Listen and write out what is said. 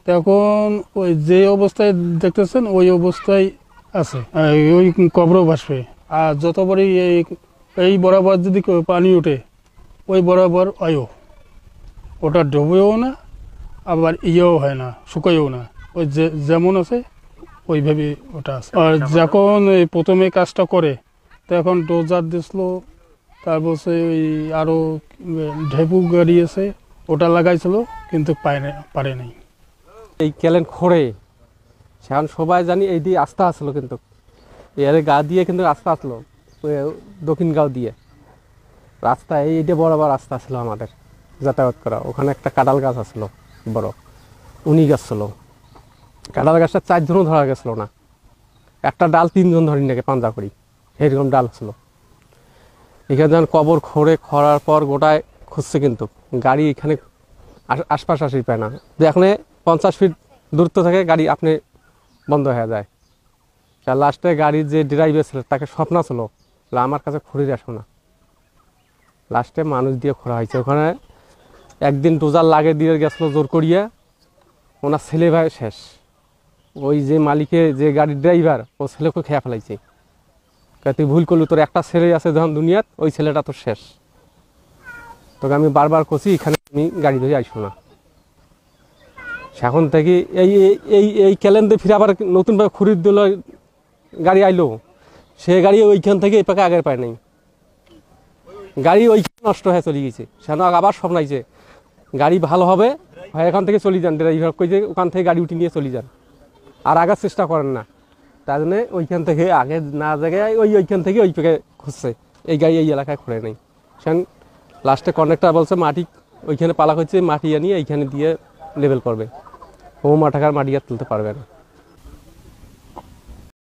তখন ওই যে অবস্থায় দেখতেছেন ওই অবস্থায় আছে, ওই কবর ভাসবে। আর যতবারই এই বরাবর যদি পানি ওঠে ওই বরাবর ওটা ডুবেও না, আবার ইয়েও হয় না, শুকাইও না, ওই যেমন আছে ওইভাবে ওটা আছে। আর যখন প্রথমে কাজটা করে তখন ডোজার দিছিল, তারপর ওই আরও ঢেপু গাড়ি আছে ওটা লাগাইছিল, কিন্তু পারে নাই। এই ক্যালেন খোঁড়ে সেখান সবাই জানি এই দিয়ে আস্থা আসলো, কিন্তু এর গা দিয়ে কিন্তু রাস্তা আসলো দক্ষিণ গাঁও দিয়ে রাস্তা, এইটা বরাবর রাস্তা আসলো আমাদের যাতায়াত করা। ওখানে একটা কাঁঠাল গাছ আসলো, বড় উনি গাছ ছিল। কাঁঠাল গাছটা 4 জনও ধরা গেছিল না, একটা ডাল 3 জন ধরি নাকি পাঞ্জা করি, এরকম ডাল ছিল। এখানে যখন কবর খোঁড়ার পর গোটায় খুঁজছে, কিন্তু গাড়ি এখানে আশপাশ আসি পায় না। যে এখানে 50 ফিট দূরত্ব থেকে গাড়ি আপনি বন্ধ হয়ে যায়। লাস্টে গাড়ির যে ড্রাইভার ছিল তাকে স্বপ্ন ছিল আমার কাছে খড়ির আসো না, লাস্টে মানুষ দিয়ে খোঁড়া হয়েছে। ওখানে একদিন ডোজার লাগে দিয়ে গেছিলো জোর করিয়া, ওনার ছেলে ভাই শেষ। ওই যে মালিকে যে গাড়ির ড্রাইভার ও ছেলেকে খেয়ে ফেলাইছে, তুই ভুল করলু, তোর একটা ছেলে আছে যখন দুনিয়াত, ওই ছেলেটা তোর শেষ। তোকে আমি বারবার করছি এখানে তুমি গাড়ি ধরে আসো না। এখন থেকে এই এই এই ক্যালেন্ডে ফিরে আবার নতুনভাবে খরিদ দিল গাড়ি আইলো, সে গাড়ি ওইখান থেকে এই পাকে আগের পায় নাই, গাড়ি ওইখানে নষ্ট হয়ে চলে গেছে। সেখানে আবার স্বপ্নাইছে গাড়ি ভালো হবে, হয় এখান থেকে চলে যান, ড্রাইভার কই যে ওখান থেকে গাড়ি উঠে নিয়ে চলে যান, আর আগার চেষ্টা করেন না। তার জন্য ওইখান থেকে আগে না জায়গায় ওইখান থেকে ওই পাকে খুঁজছে, এই গাড়ি এই এলাকায় খোঁড়ে নেই। সেখানে লাস্টে কন্ডাক্টর বলছে মাটি ওইখানে পালা করছে, মাটি আনিয়ে এইখানে দিয়ে লেভেল করবে, ও মাঠাকার মাটি আর তুলতে পারবে না।